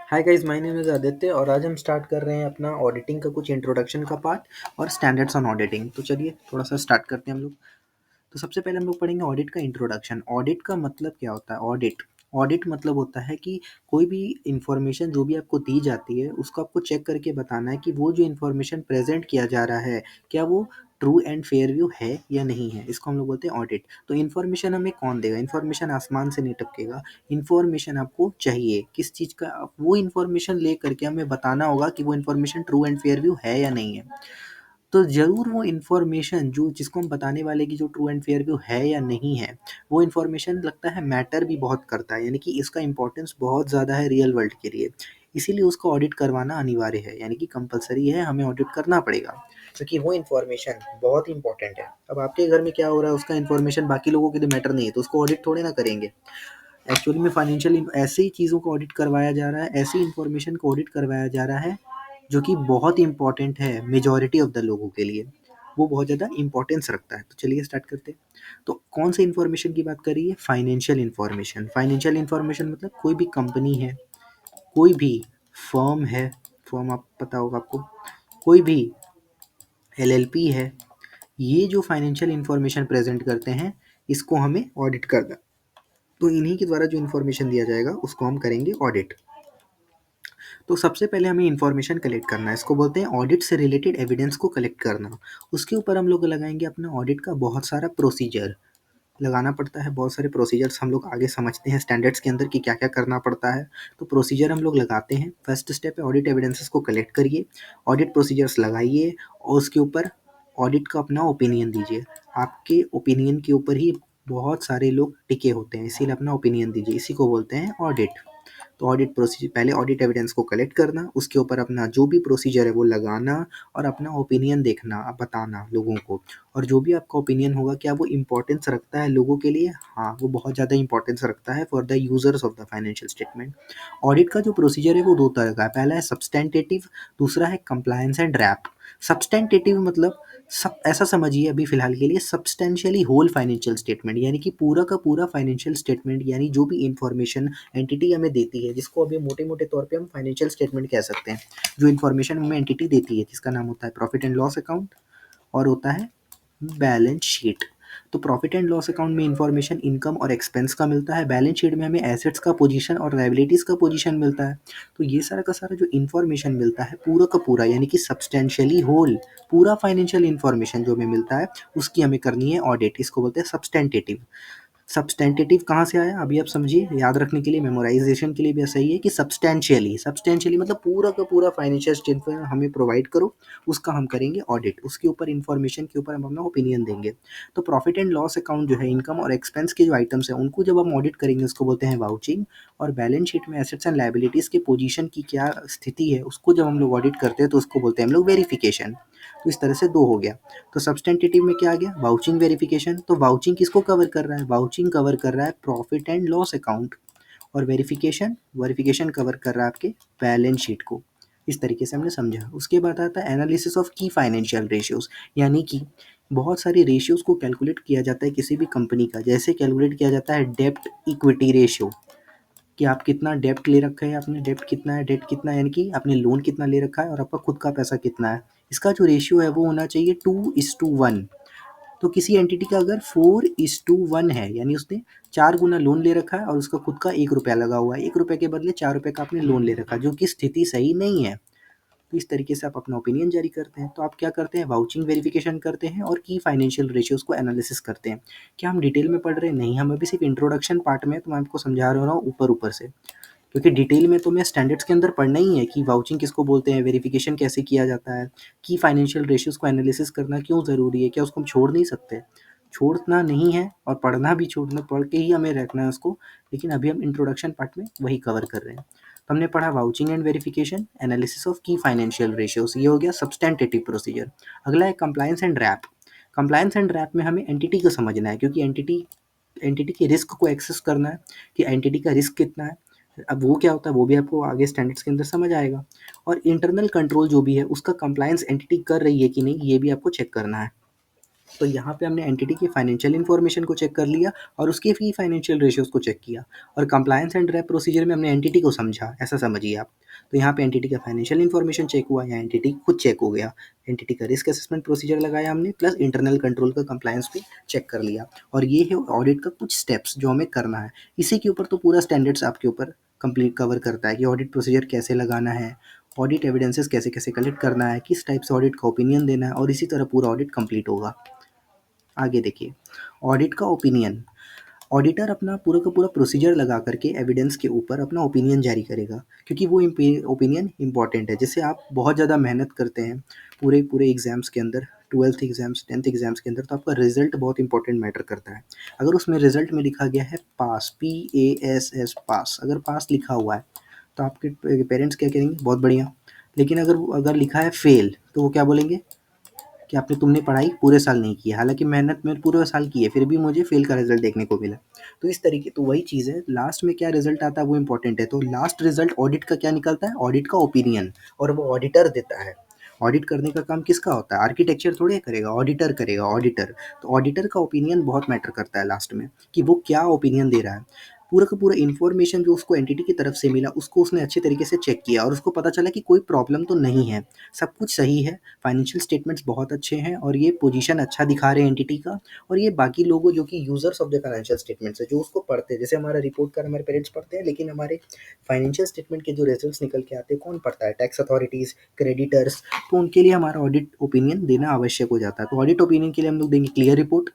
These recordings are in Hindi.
Hi guys, my name is Aditya और आज हम स्टार्ट कर रहे हैं अपना ऑडिटिंग का कुछ इंट्रोडक्शन का पार्ट और स्टैंडर्ड्स ऑन ऑडिटिंग। तो चलिए थोड़ा सा स्टार्ट करते हैं हम लोग। तो सबसे पहले हम लोग पढ़ेंगे ऑडिट का इंट्रोडक्शन। ऑडिट का मतलब क्या होता है? ऑडिट ऑडिट मतलब होता है कि कोई भी इंफॉर्मेशन जो भी आपको दी जाती है उसको आपको चेक करके बताना है कि वो जो इंफॉर्मेशन प्रेजेंट किया जा रहा है क्या वो ट्रू एंड फेयर व्यू है या नहीं है। इसको हम लोग बोलते हैं ऑडिट। तो इन्फॉर्मेशन हमें कौन देगा? इन्फॉर्मेशन आसमान से नहीं टपकेगा। इन्फॉर्मेशन आपको चाहिए किस चीज़ का? वो इन्फॉर्मेशन ले करके हमें बताना होगा कि वो information true and fair view है या नहीं है। तो ज़रूर वो इन्फॉर्मेशन जो जिसको हम बताने वाले की जो ट्रू एंड फेयर व्यू है या नहीं है, वो इन्फॉर्मेशन लगता है मैटर भी बहुत करता है, यानी कि इसका इम्पोर्टेंस बहुत ज़्यादा है रियल वर्ल्ड के लिए। इसीलिए उसका ऑडिट करवाना अनिवार्य है, यानी कि कंपल्सरी है, हमें ऑडिट करना पड़ेगा क्योंकि वो इन्फॉर्मेशन बहुत इंपॉर्टेंट है। अब आपके घर में क्या हो रहा है उसका इन्फॉर्मेशन बाकी लोगों के लिए मैटर नहीं है, तो उसको ऑडिट थोड़े ना करेंगे। एक्चुअली में फाइनेंशियल ऐसे ही चीज़ों को ऑडिट करवाया जा रहा है, ऐसी इन्फॉर्मेशन को ऑडिट करवाया जा रहा है जो कि बहुत इंपॉर्टेंट है मेजॉरिटी ऑफ द लोगों के लिए। वो बहुत ज़्यादा इंपॉर्टेंस रखता है। तो चलिए स्टार्ट करते हैं। तो कौन से इन्फॉर्मेशन की बात करिए? Financial information. फाइनेंशियल इन्फॉर्मेशन मतलब कोई भी कंपनी है, कोई भी फर्म है, फर्म आप पता होगा आपको, कोई भी एलएलपी है, ये जो फाइनेंशियल इन्फॉर्मेशन प्रेजेंट करते हैं इसको हमें ऑडिट करना। तो इन्हीं के द्वारा जो इन्फॉर्मेशन दिया जाएगा उसको हम करेंगे ऑडिट। तो सबसे पहले हमें इन्फॉर्मेशन कलेक्ट करना है, इसको बोलते हैं ऑडिट से रिलेटेड एविडेंस को कलेक्ट करना। उसके ऊपर हम लोग लगाएंगे अपना ऑडिट का बहुत सारा प्रोसीजर लगाना पड़ता है। बहुत सारे प्रोसीजर्स हम लोग आगे समझते हैं स्टैंडर्ड्स के अंदर कि क्या क्या करना पड़ता है। तो प्रोसीजर हम लोग लगाते हैं। फर्स्ट स्टेप है ऑडिट एविडेंसेस को कलेक्ट करिए, ऑडिट प्रोसीजर्स लगाइए और उसके ऊपर ऑडिट का अपना ओपिनियन दीजिए। आपके ओपिनियन के ऊपर ही बहुत सारे लोग टिके होते हैं, इसीलिए अपना ओपिनियन दीजिए, इसी को बोलते हैं ऑडिट। तो ऑडिट प्रोसीजर, पहले ऑडिट एविडेंस को कलेक्ट करना, उसके ऊपर अपना जो भी प्रोसीजर है वो लगाना और अपना ओपिनियन देखना, बताना लोगों को। और जो भी आपका ओपिनियन होगा क्या वो इम्पोर्टेंस रखता है लोगों के लिए? हाँ, वो बहुत ज़्यादा इंपॉर्टेंस रखता है for the users of the financial statement. Audit का जो प्रोसीजर है वो दो तरह का है। पहला है सब्सटेंटेटिव, दूसरा है कंप्लायंस एंड रैप। सब्सटेंटेटिव मतलब सब ऐसा समझिए अभी फिलहाल के लिए सब्सटेंशियली होल फाइनेंशियल स्टेटमेंट, यानी कि पूरा का पूरा फाइनेंशियल स्टेटमेंट, यानी जो भी इंफॉर्मेशन एंटिटी हमें देती है, जिसको अभी मोटे मोटे तौर पे हम फाइनेंशियल स्टेटमेंट कह सकते हैं। जो इन्फॉर्मेशन हमें एंटिटी देती है जिसका नाम होता है प्रॉफिट एंड लॉस अकाउंट और होता है बैलेंस शीट। तो प्रॉफिट एंड लॉस अकाउंट में इंफॉर्मेशन इनकम और एक्सपेंस का मिलता है, बैलेंस शीट में हमें एसेट्स का पोजीशन और लायबिलिटीज का पोजीशन मिलता है। तो ये सारा का सारा जो इंफॉर्मेशन मिलता है पूरा का पूरा, यानी कि सब्सटेंशियली होल पूरा फाइनेंशियल इंफॉर्मेशन जो हमें मिलता है उसकी हमें करनी है ऑडिट। इसको बोलते हैं सब्सटेंटेटिव। सब्सटेंटेटिव कहाँ से आया अभी आप समझिए, याद रखने के लिए, मेमोराइजेशन के लिए भी ऐसा ही है कि सब्सटेंशियली, सब्सटेंशियली मतलब पूरा का पूरा फाइनेंशियल स्टेटमेंट हमें प्रोवाइड करो, उसका हम करेंगे ऑडिट, उसके ऊपर इन्फॉर्मेशन के ऊपर हम अपना ओपिनियन देंगे। तो प्रॉफिट एंड लॉस अकाउंट जो है, इनकम और एक्सपेंस के जो आइटम्स हैं उनको जब हम ऑडिट करेंगे उसको बोलते हैं वाउचिंग। और बैलेंस शीट में एसेट्स एंड लायबिलिटीज़ के पोजीशन की क्या स्थिति है उसको जब हम लोग ऑडिट करते हैं तो उसको बोलते हैं हम लोग वेरिफिकेशन। तो इस तरह से दो हो गया। तो सब्सटेंटेटिव में क्या आ गया? Vouching, verification. तो वाउचिंग किसको कवर कर रहा है? वाउचिंग कवर कर रहा है प्रॉफिट एंड लॉस अकाउंट। और वेरिफिकेशन, वेरिफिकेशन कवर कर रहा है आपके बैलेंस शीट को। इस तरीके से हमने समझा। उसके बाद आता है analysis of key financial ratios, यानी कि बहुत सारे रेशियोज को कैलकुलेट किया जाता है किसी भी कंपनी का। जैसे कैलकुलेट किया जाता है डेप्ट इक्विटी रेशियो, कि आप कितना डेप्ट ले रखा है, आपने डेप्ट कितना है, डेट कितना है, यानी कि आपने लोन कितना ले रखा है और आपका खुद का पैसा कितना है। इसका जो रेशियो है वो होना चाहिए 2:1। तो किसी एंटिटी का अगर 4:1 है, यानी उसने 4 गुना लोन ले रखा है और उसका खुद का 1 रुपया लगा हुआ है, 1 रुपये के बदले 4 रुपये का आपने लोन ले रखा, जो कि स्थिति सही नहीं है। तो इस तरीके से आप अपना ओपिनियन जारी करते हैं। तो आप क्या करते हैं? वाउचिंग, वेरिफिकेशन करते हैं और की फाइनेंशियल रेशियोज को एनालिसिस करते हैं। क्या हम डिटेल में पढ़ रहे हैं? नहीं, हम अभी सिर्फ इंट्रोडक्शन पार्ट में, तो मैं आपको समझा रहा हूँ ऊपर ऊपर से, क्योंकि डिटेल में तो मैं स्टैंडर्ड्स के अंदर पढ़ना ही है कि वाउचिंग किसको बोलते हैं, वेरिफिकेशन कैसे किया जाता है, की फाइनेंशियल रेशियोज को एनालिसिस करना क्यों ज़रूरी है, क्या उसको हम छोड़ नहीं सकते? छोड़ना नहीं है और पढ़ना भी, छोड़ना पढ़ के ही हमें रखना है उसको। लेकिन अभी हम इंट्रोडक्शन पार्ट में वही कवर कर रहे हैं। तो हमने पढ़ा vouching and verification, analysis of key financial ratios, ये हो गया सब्सटेंटेटिव प्रोसीजर। अगला है compliance and wrap. Compliance and wrap में हमें एंटिटी को समझना है, क्योंकि एंटिटी के रिस्क को एक्सेस करना है कि एंटिटी का रिस्क कितना है। अब वो क्या होता है वो भी आपको आगे स्टैंडर्ड्स के अंदर समझ आएगा। और इंटरनल कंट्रोल जो भी है उसका कंप्लायंस एंटिटी कर रही है कि नहीं, ये भी आपको चेक करना है। तो यहाँ पे हमने एंटिटी की फाइनेंशियल इन्फॉर्मेशन को चेक कर लिया और उसके की फाइनेंशियल रेशियोज़ को चेक किया और कंप्लायंस एंड रैप प्रोसीजर में हमने एंटिटी को समझा, ऐसा समझिए आप। तो यहाँ पे एंटिटी का फाइनेंशियल इन्फॉर्मेशन चेक हुआ या एंटिटी खुद चेक हो गया। एंटिटी का रिस्क असेसमेंट प्रोसीजर लगाया हमने प्लस इंटरनल कंट्रोल का कंप्लायंस भी चेक कर लिया और ये है ऑडिट का कुछ स्टेप्स जो हमें करना है। इसी के ऊपर तो पूरा स्टैंडर्ड्स आपके ऊपर कंप्लीट कवर करता है कि ऑडिट प्रोसीजर कैसे लगाना है, ऑडिट एविडेंसेस कैसे-कैसे कलेक्ट करना है, किस टाइप से ऑडिट का ओपिनियन देना है और इसी तरह पूरा ऑडिट कंप्लीट होगा। आगे देखिए, ऑडिट का ओपिनियन। ऑडिटर अपना पूरा का पूरा प्रोसीजर लगा करके एविडेंस के ऊपर अपना ओपिनियन जारी करेगा क्योंकि वो ओपिनियन इंपॉर्टेंट है। जैसे आप बहुत ज़्यादा मेहनत करते हैं पूरे पूरे एग्जाम्स के अंदर, 12th एग्जाम्स 10th एग्जाम्स के अंदर, तो आपका रिजल्ट बहुत इंपॉर्टेंट मैटर करता है। अगर उसमें रिजल्ट में लिखा गया है पास, PASS पास, अगर पास लिखा हुआ है तो आपके पेरेंट्स क्या करेंगे, बहुत बढ़िया। लेकिन अगर अगर लिखा है फेल तो वो क्या बोलेंगे कि आपने तुमने पढ़ाई पूरे साल नहीं की है, हालाँकि मेहनत मैंने पूरे साल की है, फिर भी मुझे फ़ेल का रिज़ल्ट देखने को मिला। तो इस तरीके तो वही चीज़ है, लास्ट में क्या रिज़ल्ट आता है वो इम्पोर्टेंट है। तो लास्ट रिज़ल्ट ऑडिट का क्या निकलता है? ऑडिट का ओपिनियन, और वो ऑडिटर देता है। ऑडिट करने का काम किसका होता है? आर्किटेक्चर थोड़ी करेगा, ऑडिटर करेगा, ऑडिटर। तो ऑडिटर का ओपिनियन बहुत मैटर करता है लास्ट में, कि वो क्या ओपिनियन दे रहा है। पूरा का पूरा इन्फॉर्मेशन जो उसको एंटिटी की तरफ से मिला, उसको उसने अच्छे तरीके से चेक किया और उसको पता चला कि कोई प्रॉब्लम तो नहीं है, सब कुछ सही है। फाइनेंशियल स्टेटमेंट्स बहुत अच्छे हैं और ये पोजीशन अच्छा दिखा रहे हैं एंटिटी का, और ये बाकी लोगों जो कि users of the financial statements है, जो उसको पढ़ते हैं, जैसे हमारा रिपोर्ट कार्ड हमारे पेरेंट्स पढ़ते हैं, लेकिन हमारे फाइनेंशियल स्टेटमेंट के जो रिजल्ट्स निकल के आते हैं कौन पढ़ता है? Tax authorities, creditors. तो उनके लिए हमारा ऑडिट ओपिनियन देना आवश्यक हो जाता है। तो ऑडिट ओपिनियन के लिए हम लोग देंगे क्लियर रिपोर्ट,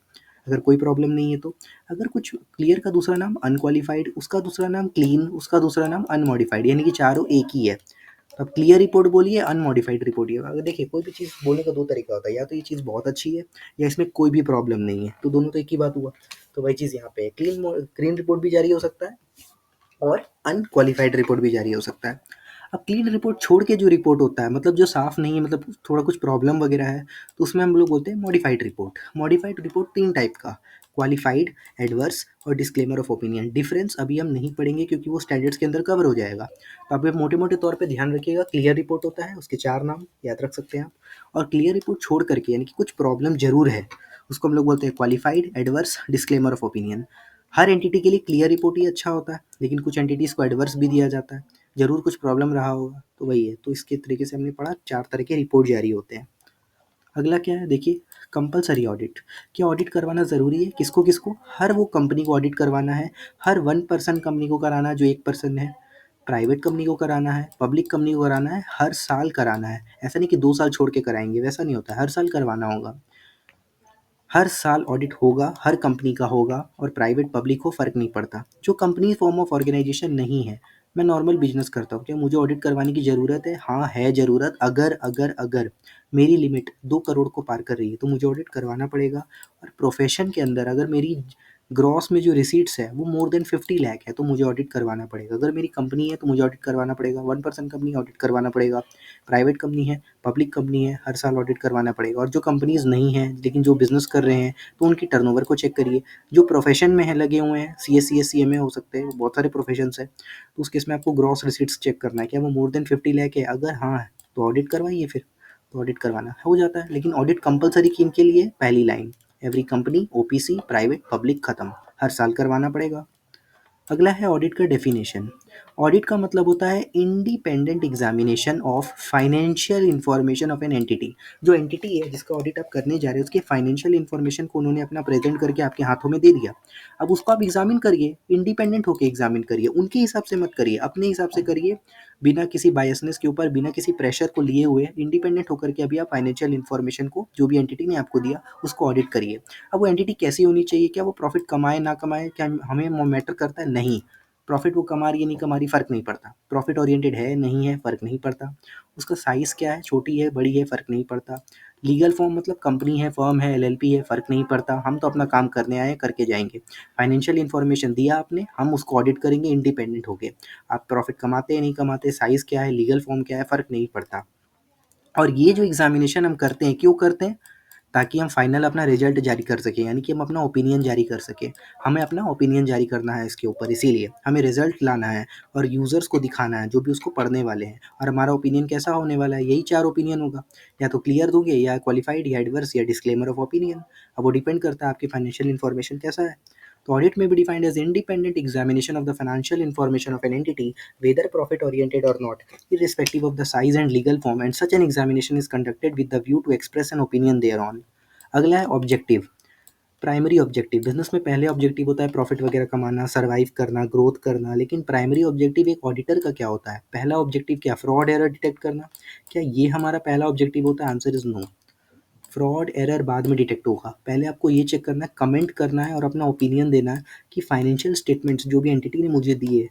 अगर कोई प्रॉब्लम नहीं है तो। अगर कुछ क्लियर का दूसरा नाम अनक्वालिफाइड, उसका दूसरा नाम क्लीन, उसका दूसरा नाम अनमॉडिफाइड, यानी कि चारों एक ही है। तो अब क्लियर रिपोर्ट बोलिए, अनमॉडिफाइड रिपोर्ट। ये अगर देखिए, कोई भी चीज़ बोलने का दो तरीका होता है, या तो ये चीज़ बहुत अच्छी है या इसमें कोई भी प्रॉब्लम नहीं है, तो दोनों तो एक ही बात हुआ। तो वही चीज़ यहाँ पे है, क्लीन रिपोर्ट भी जारी हो सकता है और अनक्वालिफाइड रिपोर्ट भी जारी हो सकता है। अब क्लीन रिपोर्ट छोड़ के जो रिपोर्ट होता है, मतलब जो साफ नहीं है, मतलब थोड़ा कुछ प्रॉब्लम वगैरह है, तो उसमें हम लोग बोलते हैं modified report. Modified report 3 type का, क्वालिफाइड, एडवर्स और डिस्क्लेमर ऑफ ओपिनियन। डिफरेंस अभी हम नहीं पढ़ेंगे क्योंकि वो स्टैंडर्ड्स के अंदर कवर हो जाएगा। तो आप मोटे-मोटे तौर पे ध्यान रखिएगा, क्लियर रिपोर्ट होता है, उसके 4 नाम याद रख सकते हैं आप। और क्लियर रिपोर्ट छोड़ करके, यानी कि कुछ प्रॉब्लम ज़रूर है, उसको हम लोग बोलते हैं qualified, adverse, disclaimer of opinion. Her entity के लिए क्लियर रिपोर्ट ही अच्छा होता है, लेकिन कुछ एंटिटीज़ को एडवर्स भी दिया जाता है, ज़रूर कुछ प्रॉब्लम रहा होगा, तो वही है। तो इसके तरीके से हमने पढ़ा, 4 तरह के रिपोर्ट जारी होते हैं। अगला क्या है देखिए, कंपल्सरी ऑडिट। क्या ऑडिट करवाना ज़रूरी है? किसको किसको? हर वो कंपनी को ऑडिट करवाना है, हर 1% कंपनी को कराना है जो 1% है, प्राइवेट कंपनी को कराना है, पब्लिक कंपनी को कराना है, हर साल कराना है। ऐसा नहीं कि 2 साल छोड़ के कराएँगे, वैसा नहीं होता है, हर साल करवाना होगा। हर साल ऑडिट होगा, हर कंपनी का होगा, और प्राइवेट पब्लिक हो फ़र्क नहीं पड़ता। जो कंपनी फॉर्म ऑफ ऑर्गेनाइजेशन नहीं है, मैं नॉर्मल बिजनेस करता हूँ, क्या मुझे ऑडिट करवाने की ज़रूरत है? हाँ, है ज़रूरत। अगर मेरी लिमिट 2 करोड़ को पार कर रही है तो मुझे ऑडिट करवाना पड़ेगा। और प्रोफेशन के अंदर अगर मेरी ग्रॉस में जो रिसीट्स है वो मोर देन 50 लाख है तो मुझे ऑडिट करवाना पड़ेगा। अगर मेरी कंपनी है तो मुझे ऑडिट करवाना पड़ेगा। 1% कंपनी ऑडिट करवाना पड़ेगा। प्राइवेट कंपनी है, पब्लिक कंपनी है, हर साल ऑडिट करवाना पड़ेगा। और जो कंपनीज़ नहीं हैं लेकिन जो बिज़नेस कर रहे हैं, तो उनकी टर्नओवर को चेक करिए। जो प्रोफेशन में है, लगे हुए हैं, सीए, सीएस, सीएमए हो सकते हैं, बहुत सारे प्रोफेशंस हैं, तो उस केस में आपको ग्रॉस रिसीट्स चेक करना है, क्या वो मोर देन 50 लाख है? अगर हाँ है तो ऑडिट करवाइए, फिर तो ऑडिट करवाना हो जाता है। लेकिन ऑडिट कंपलसरी किन के लिए? पहली line, every company, OPC, private, public, खत्म, हर साल करवाना पड़ेगा। अगला है ऑडिट का डेफिनेशन। ऑडिट का मतलब होता है independent examination of financial information of an entity. जो एंटिटी है जिसका ऑडिट आप करने जा रहे हैं, उसके फाइनेंशियल इंफॉर्मेशन को उन्होंने अपना प्रेजेंट करके आपके हाथों में दे दिया। अब उसको आप एग्जामिन करिए, इंडिपेंडेंट होकर एग्जामिन करिए, उनके हिसाब से मत करिए, अपने हिसाब से करिए, बिना किसी बायसनेस के ऊपर, बिना किसी प्रेशर को लिए हुए, इंडिपेंडेंट होकर के अभी आप फाइनेंशियल इन्फॉर्मेशन को, जो भी एंटिटी ने आपको दिया, उसको ऑडिट करिए। अब वो एंटिटी कैसी होनी चाहिए? क्या वो प्रॉफिट कमाए ना कमाए, क्या हमें मैटर करता है? नहीं। प्रॉफिट वो कमा रही है नहीं कमा रही, फ़र्क नहीं पड़ता। प्रॉफिट ओरिएंटेड है नहीं है, फ़र्क नहीं पड़ता। उसका साइज़ क्या है, छोटी है बड़ी है, फ़र्क नहीं पड़ता। लीगल फॉर्म मतलब कंपनी है, फर्म है, एलएलपी है, फ़र्क नहीं पड़ता। हम तो अपना काम करने आए हैं, करके जाएंगे। फाइनेंशियल इन्फॉर्मेशन दिया आपने, हम उसको ऑडिट करेंगे इंडिपेंडेंट होके। आप प्रॉफिट कमाते हैं नहीं कमाते, साइज़ क्या है, लीगल फॉर्म क्या है, फ़र्क नहीं पड़ता। और ये जो एग्जामिनेशन हम करते हैं, क्यों करते हैं? ताकि हम फाइनल अपना रिजल्ट जारी कर सकें, यानी कि हम अपना ओपिनियन जारी कर सकें। हमें अपना ओपिनियन जारी करना है इसके ऊपर, इसीलिए हमें रिजल्ट लाना है और यूज़र्स को दिखाना है जो भी उसको पढ़ने वाले हैं, और हमारा ओपिनियन कैसा होने वाला है, यही 4 ओपिनियन होगा, या तो क्लियर दोगे, या क्वालिफाइड, या एडवर्स, या डिस्क्लेमर ऑफ ओपिनियन। अब वो डिपेंड करता है आपकी फाइनेंशियल इन्फॉर्मेशन कैसा है। तो ऑडिट में भी defined as independent examination of the financial information of an entity, whether profit oriented or not, irrespective of the size and legal form, and such an examination is conducted with the view to express an opinion thereon. अगला है ऑब्जेक्टिव। प्राइमरी ऑब्जेक्टिव, बिजनेस में पहले ऑब्जेक्टिव होता है प्रॉफिट वगैरह कमाना, सर्वाइव करना, ग्रोथ करना, लेकिन प्राइमरी ऑब्जेक्टिव एक ऑडिटर का क्या होता है? पहला ऑब्जेक्टिव क्या? फ्रॉड एरर डिटेक्ट करना। क्या ये हमारा पहला ऑब्जेक्टिव होता है? Answer is no. Fraud error बाद में डिटेक्ट होगा, पहले आपको ये चेक करना है, कमेंट करना है और अपना ओपिनियन देना है कि फाइनेंशियल स्टेटमेंट्स जो भी एंटिटी ने मुझे दिए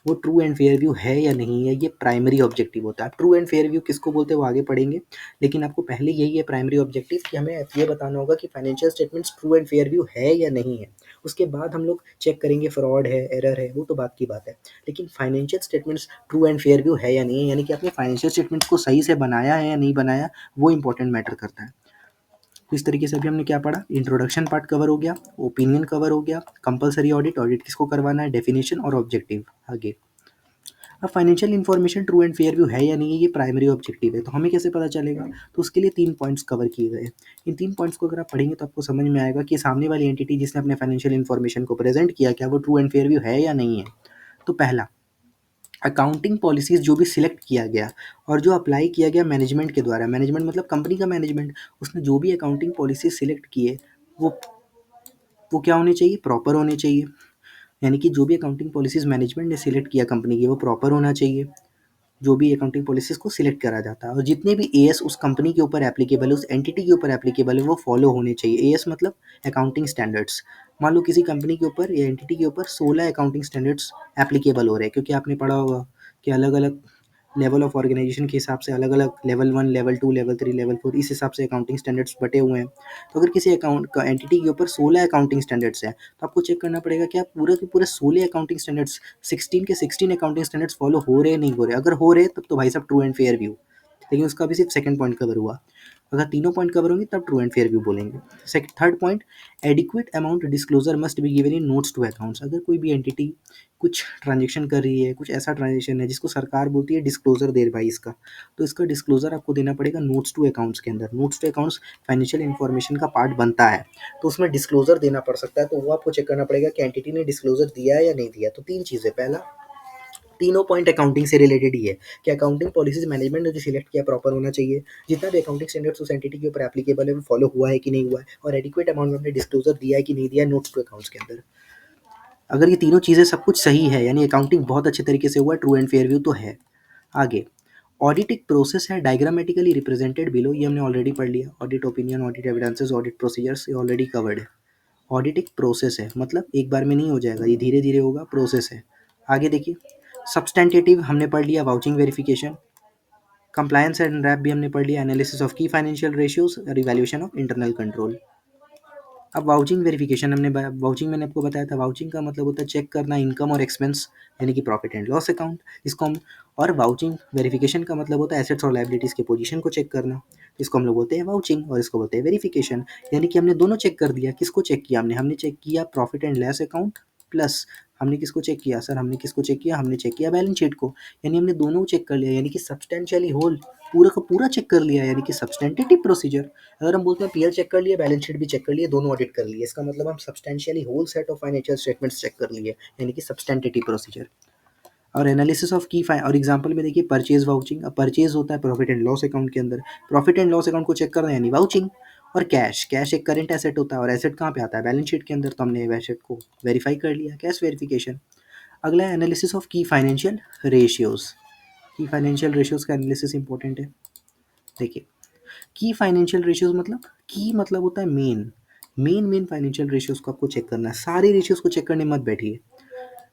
वो ट्रू एंड फेयर व्यू है या नहीं है। ये प्राइमरी ऑब्जेक्टिव होता है। ट्रू एंड फेयर व्यू किसको बोलते हैं वो आगे पढ़ेंगे, लेकिन आपको पहले यही है प्राइमरी ऑब्जेक्टिव कि हमें ये बताना होगा कि financial statements true and fair view है या नहीं है। उसके बाद हम लोग चेक करेंगे फ्रॉड है, एरर है, वो तो बात की बात है, लेकिन financial statements true and fair view है या नहीं है, यानी कि आपने फाइनेंशियल स्टेटमेंट्स को सही से बनाया है या नहीं बनाया, वो इंपॉर्टेंट मैटर करता है। तो इस तरीके से अभी हमने क्या पढ़ा, इंट्रोडक्शन पार्ट कवर हो गया, ओपिनियन कवर हो गया, कंपलसरी ऑडिट, ऑडिट किसको करवाना है, डेफिनेशन और ऑब्जेक्टिव। आगे अब financial information true and fair view है या नहीं है, ये प्राइमरी ऑब्जेक्टिव है, तो हमें कैसे पता चलेगा? तो उसके लिए 3 पॉइंट्स कवर किए गए हैं। इन 3 पॉइंट्स को अगर आप पढ़ेंगे तो आपको समझ में आएगा कि सामने वाली एंटिटी जिसने अपने फाइनेंशियल इन्फॉर्मेशन को प्रेजेंट किया, क्या वो ट्रू एंड फेयर व्यू है या नहीं है। तो पहला, अकाउंटिंग पॉलिसीज जो भी सिलेक्ट किया गया और जो अप्लाई किया गया मैनेजमेंट के द्वारा, मैनेजमेंट मतलब कंपनी का मैनेजमेंट, उसने जो भी अकाउंटिंग पॉलिसी सिलेक्ट किए वो क्या होने चाहिए? प्रॉपर होने चाहिए। यानी कि जो भी अकाउंटिंग पॉलिसीज मैनेजमेंट ने सिलेक्ट किया कंपनी की, वो प्रॉपर होना चाहिए। जो भी अकाउंटिंग पॉलिसीज को सिलेक्ट करा जाता है, और जितने भी एएस उस कंपनी के ऊपर एप्लीकेबल है, उस एंटिटी के ऊपर एप्लीकेबल है, वो फॉलो होने चाहिए। एएस मतलब अकाउंटिंग स्टैंडर्ड्स। मान लो किसी कंपनी के ऊपर या एंटिटी के ऊपर 16 अकाउंटिंग स्टैंडर्ड्स एप्लीकेबल हो रहे हैं, क्योंकि आपने पढ़ा होगा कि अलग अलग लेवल ऑफ ऑर्गेनाइजेशन के हिसाब से अलग अलग लेवल 1, लेवल 2, लेवल 3, लेवल 4, इस हिसाब से अकाउंटिंग स्टैंडर्ड्स बटे हुए हैं। तो अगर किसी अकाउंट का एंटिटी के ऊपर 16 अकाउंटिंग स्टैंडर्ड्स हैं, तो आपको चेक करना पड़ेगा कि आप पूरे के पूरे 16 अकाउंटिंग स्टैंडर्ड्स, 16 के 16 अकाउंटिंग स्टैंडर्ड्स फॉलो हो रहे हैं, नहीं हो रहे। अगर हो रहे तब तो भाई साहब ट्रू एंड फेयर व्यू, लेकिन उसका भी सिर्फ सेकंड पॉइंट कवर हुआ। अगर तीनों पॉइंट कवर होंगे तब ट्रू एंड फेयर व्यू बोलेंगे। Third point, adequate amount disclosure must be given in notes to accounts. अगर कोई भी एंटिटी कुछ ट्रांजेक्शन कर रही है, कुछ ऐसा ट्रांजेक्शन है जिसको सरकार बोलती है डिस्क्लोजर दे भाई इसका, तो इसका डिस्क्लोजर आपको देना पड़ेगा नोट्स टू अकाउंट्स के अंदर। Notes to accounts financial information का पार्ट बनता है, तो उसमें डिस्क्लोजर देना पड़ सकता है, तो वो आपको चेक करना पड़ेगा कि एंटिटी ने डिस्क्लोजर दिया है या नहीं दिया। तो 3 चीज़ें, पहला तीनों पॉइंट अकाउंटिंग से रिलेटेड ही है कि अकाउंटिंग पॉलिसीज मैनेजमेंट ने जो सिलेक्ट किया प्रॉपर होना चाहिए, जितना भी अकाउंटिंग स्टैंडर्ड्स उस एंटिटी के ऊपर एप्लीकेबल है वो फॉलो हुआ है कि नहीं हुआ है, और एडिक्वेट अमाउंट में हमने डिस्क्लोजर दिया है कि नहीं दिया नोट्स टू अकाउंट्स के अंदर। अगर ये तीनों चीज़ें सब कुछ सही है, यानी अकाउंटिंग बहुत अच्छे तरीके से हुआ है, ट्रू एंड फेयर व्यू तो है। आगे, ऑडिट एक प्रोसेस है डायग्रामेटिकली रिप्रेजेंटेड बिलो, ये हमने ऑलरेडी पढ़ लिया। Audit opinion, audit evidences, audit procedures, ये ऑलरेडी कवर्ड है। ऑडिट एक प्रोसेस है, मतलब एक बार में नहीं हो जाएगा, ये धीरे धीरे होगा, प्रोसेस है। आगे देखिए, सब्सटेंटेटिव हमने पढ़ लिया, vouching verification, compliance and wrap भी हमने पढ़ लिया, analysis of key financial ratios और इवैल्यूएशन ऑफ इंटरनल कंट्रोल। अब वाउचिंग वेरिफिकेशन वाउचिंग मैंने आपको बताया था, वाउचिंग का मतलब होता है चेक करना इनकम और एक्सपेंस, यानी कि प्रॉफिट एंड लॉस अकाउंट, इसको हम, और वाउचिंग वेरिफिकेशन का मतलब होता है एसेट्स और लायबिलिटीज़ के पोजीशन को चेक करना, इसको हम लोग बोलते हैं वाउचिंग, और इसको बोलते हैं वेरिफिकेशन। यानी कि हमने दोनों चेक कर दिया। किसको चेक किया हमने चेक किया profit and loss account, plus हमने किसको चेक किया सर, हमने किसको चेक किया, हमने चेक किया बैलेंस शीट को। यानी हमने दोनों चेक कर लिया, यानी कि सब्सटेंशियली होल पूरा का पूरा चेक कर लिया, यानी कि सब्सटेंटेटिव प्रोसीजर। अगर हम बोलते हैं पीएल चेक कर लिया, बैलेंस शीट भी चेक कर लिए, दोनों ऑडिट कर लिए, इसका मतलब हम substantially whole set of financial statements check कर लिए, यानी कि सब्सटेंटेटिव प्रोसीजर। और एनालिसिस ऑफ की और एग्जांपल में देखिए परचेज वाउचिंग। अब परचेज होता है प्रॉफिट एंड लॉस अकाउंट के अंदर, प्रॉफिट एंड लॉस अकाउंट को चेक करना यानी वाउचिंग। और कैश, कैश एक करेंट एसेट होता है, और एसेट कहाँ पे आता है, बैलेंस शीट के अंदर, तो हमने एसेट को वेरीफाई कर लिया, कैश वेरिफिकेशन। अगला है analysis of key financial ratios. की फाइनेंशियल रेशियोज का एनालिसिस इंपॉर्टेंट है। देखिए, की फाइनेंशियल रेशियोज मतलब, की मतलब होता है मेन, मेन फाइनेंशियल रेशियोज को आपको चेक करना है, सारी रेशियोज को चेक करने मत बैठिए।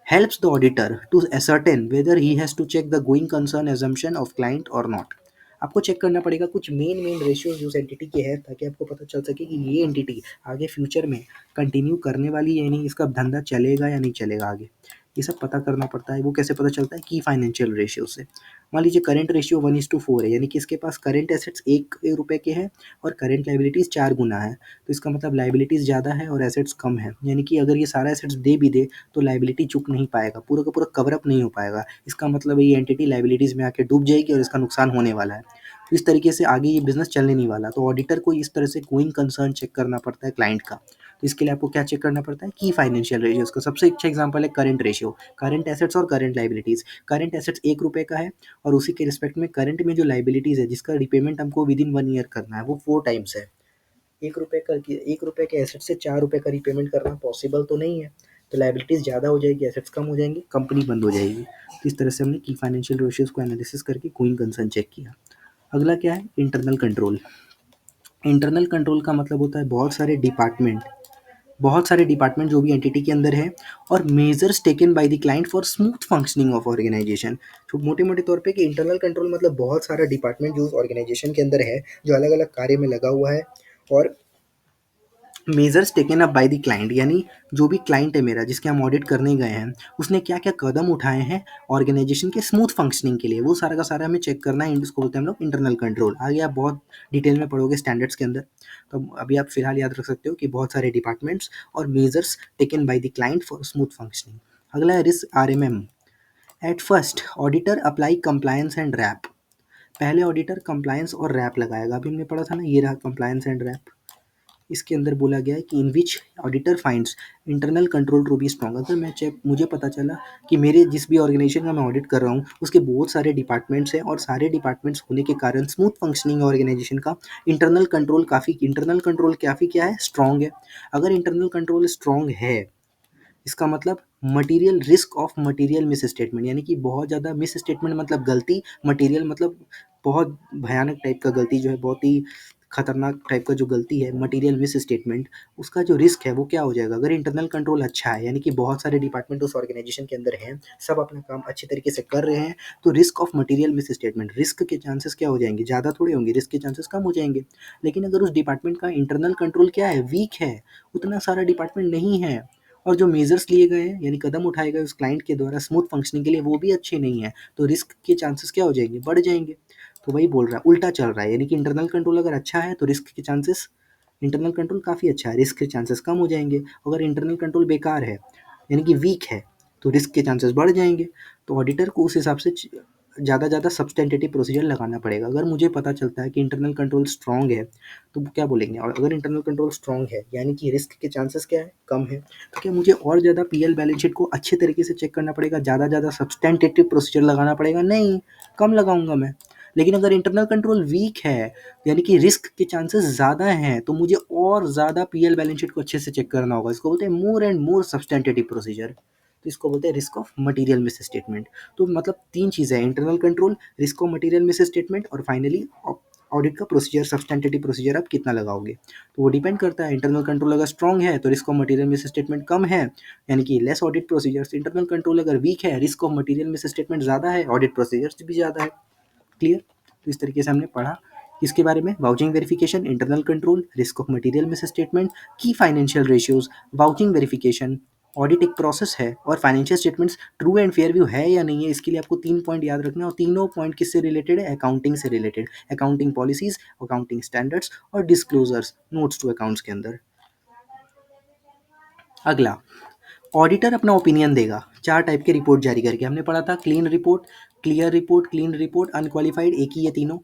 Helps the auditor to ascertain whether he has to check the going concern assumption of client or not। आपको चेक करना पड़ेगा कुछ मेन रेशियोज उस एंटिटी के हैं, ताकि आपको पता चल सके कि ये एंटिटी आगे फ्यूचर में कंटिन्यू करने वाली है, यानी इसका धंधा चलेगा या नहीं चलेगा आगे। ये सब पता करना पड़ता है। वो कैसे पता चलता है? की फाइनेंशियल रेशियो से। मान लीजिए करंट रेशियो 1:4 है, यानी कि इसके पास करंट एसेट्स 1 रुपये के हैं और करंट लाइबिलिटीज़ 4 गुना है। तो इसका मतलब लाइबिलिटीज़ ज़्यादा है और एसेट्स कम है, यानी कि अगर ये सारा एसेट्स दे भी दे तो लाइबिलिटी चुक नहीं पाएगा, पूरा का पूरा कवर अप नहीं हो पाएगा। इसका मतलब ये एंटिटी लाइबिलिटीज़ में आके डूब जाएगी और इसका नुकसान होने वाला है। तो इस तरीके से आगे ये बिज़नेस चलने नहीं वाला। तो ऑडिटर को इस तरह से गोइंग कंसर्न चेक करना पड़ता है क्लाइंट का। तो इसके लिए आपको क्या चेक करना पड़ता है? की फाइनेंशियल रेशियोज़ का सबसे अच्छा एग्जांपल है करंट रेशियो, करंट एसेट्स और करंट लायबिलिटीज़। करंट एसेट्स 1 रुपये का है और उसी के रिस्पेक्ट में करंट में जो लायबिलिटीज़ है जिसका रिपेमेंट हमको विदिन 1 ईयर करना है वो 4 टाइम्स है। 1 रुपये के एसेट से 4 रुपये का रिपेमेंट करना पॉसिबल तो नहीं है। तो लायबिलिटीज़ ज़्यादा हो जाएगी, एसेट्स कम हो जाएंगे, कंपनी बंद हो जाएगी। तो इस तरह से हमने की फाइनेंशियल रेशियोज़ को एनालिसिस करके गोइंग कंसर्न चेक किया। अगला क्या है? Internal control. इंटरनल कंट्रोल का मतलब होता है बहुत सारे डिपार्टमेंट जो भी एंटिटी के अंदर है और measures taken by the client for smooth functioning of organisation. तो मोटे मोटे तौर पे कि इंटरनल कंट्रोल मतलब बहुत सारा डिपार्टमेंट जो उस ऑर्गेनाइजेशन के अंदर है, जो अलग अलग कार्य में लगा हुआ है, और measures taken up by the client, यानी जो भी क्लाइंट है मेरा जिसके हम ऑडिट करने गए हैं, उसने क्या क्या कदम उठाए हैं ऑर्गेनाइजेशन के स्मूथ फंक्शनिंग के लिए, वो सारा का सारा हमें चेक करना है। इसको बोलते हैं हम लोग इंटरनल कंट्रोल। आगे आप बहुत डिटेल में पढ़ोगे स्टैंडर्ड्स के अंदर, तो अभी आप फिलहाल याद रख सकते हो कि बहुत सारे डिपार्टमेंट्स और measures taken by the client for smooth functioning. अगला है risk RMM। At first auditor apply compliance and wrap. पहले ऑडिटर कंप्लायंस और रैप लगाएगा। अभी हमने पढ़ा था ना, ये रहा कंप्लायंस एंड रैप। इसके अंदर बोला गया है कि in which auditor finds internal control to be strong. अगर मैं चेक मुझे पता चला कि मेरे जिस भी ऑर्गेनाइजेशन का मैं ऑडिट कर रहा हूँ उसके बहुत सारे डिपार्टमेंट्स हैं और सारे डिपार्टमेंट्स होने के कारण स्मूथ फंक्शनिंग ऑर्गेनाइजेशन का इंटरनल कंट्रोल काफ़ी क्या है? स्ट्रॉन्ग है। अगर इंटरनल कंट्रोल स्ट्रॉन्ग है, इसका मतलब material risk of material miss statement, यानी कि बहुत ज़्यादा मिस स्टेटमेंट मतलब गलती, मटेरियल मतलब बहुत भयानक टाइप का गलती जो है, बहुत ही खतरनाक टाइप का जो गलती है, मटेरियल मिस स्टेटमेंट, उसका जो रिस्क है वो क्या हो जाएगा? अगर इंटरनल कंट्रोल अच्छा है, यानी कि बहुत सारे डिपार्टमेंट उस ऑर्गेनाइजेशन के अंदर हैं, सब अपना काम अच्छे तरीके से कर रहे हैं, तो risk of material miss statement, risk के चांसेस क्या हो जाएंगे? ज़्यादा थोड़े होंगे, रिस्क के चांसेस कम हो जाएंगे। लेकिन अगर उस डिपार्टमेंट का इंटरनल कंट्रोल क्या है? वीक है, उतना सारा डिपार्टमेंट नहीं है, और जो मेजर्स लिए गए हैं यानी कदम उठाए गए उस क्लाइंट के द्वारा स्मूथ फंक्शनिंग के लिए वो भी अच्छे नहीं है, तो रिस्क के चांसेस क्या हो जाएंगे? बढ़ जाएंगे। तो वही बोल रहा है, उल्टा चल रहा है, यानी कि इंटरनल कंट्रोल अगर अच्छा है तो रिस्क के चांसेस, इंटरनल कंट्रोल काफ़ी अच्छा है, रिस्क के चांसेस कम हो जाएंगे। अगर इंटरनल कंट्रोल बेकार है यानी कि वीक है तो रिस्क के चांसेस बढ़ जाएंगे। तो ऑडिटर को उस हिसाब से ज़्यादा ज़्यादा सब्सटेंटेटिव प्रोसीजर लगाना पड़ेगा। अगर मुझे पता चलता है कि इंटरनल कंट्रोल स्ट्रॉन्ग है तो क्या बोलेंगे, और अगर इंटरनल कंट्रोल स्ट्रॉन्ग है यानी कि रिस्क के चांसेस क्या है? कम है, तो क्या मुझे और ज़्यादा PL बैलेंस शीट को अच्छे तरीके से चेक करना पड़ेगा, ज़्यादा ज़्यादा सब्सटेंटेटिव प्रोसीजर लगाना पड़ेगा? नहीं, कम लगाऊंगा मैं। लेकिन अगर इंटरनल कंट्रोल वीक है यानी कि रिस्क के चांसेस ज़्यादा हैं तो मुझे और ज़्यादा PL बैलेंस शीट को अच्छे से चेक करना होगा। इसको बोलते हैं मोर एंड मोर सब्सटेंटेटिव प्रोसीजर। तो इसको बोलते हैं risk of material miss statement. तो मतलब 3 चीज़ें हैं, internal control, risk of material miss statement और फाइनली ऑडिट का प्रोसीजर, सब्सटेंटेटिव प्रोसीजर आप कितना लगाओगे। तो वो डिपेंड करता है, इंटरनल कंट्रोल अगर स्ट्रॉन्ग है तो risk of material misstatement कम है, यानी कि less audit procedures. Internal control अगर वीक है, risk of material misstatement ज़्यादा है, ऑडिट प्रोसीजर्स भी ज़्यादा है। क्लियर? तो इस तरीके से हमने पढ़ा इसके बारे में, vouching verification, internal control, risk of material misstatement, की financial ratios, vouching verification, audit एक प्रोसेस है और financial statements true and fair view है या नहीं है, इसके लिए आपको 3 पॉइंट याद रखना है, और तीनों पॉइंट किससे रिलेटेड है? अकाउंटिंग से related, accounting policies, accounting standards और डिस्क्लोजर्स, नोट्स टू अकाउंट्स के अंदर। अगला, ऑडिटर अपना ओपिनियन देगा 4 टाइप के रिपोर्ट जारी करके। हमने पढ़ा था clean report, clear report, unqualified, एक ही ये तीनों।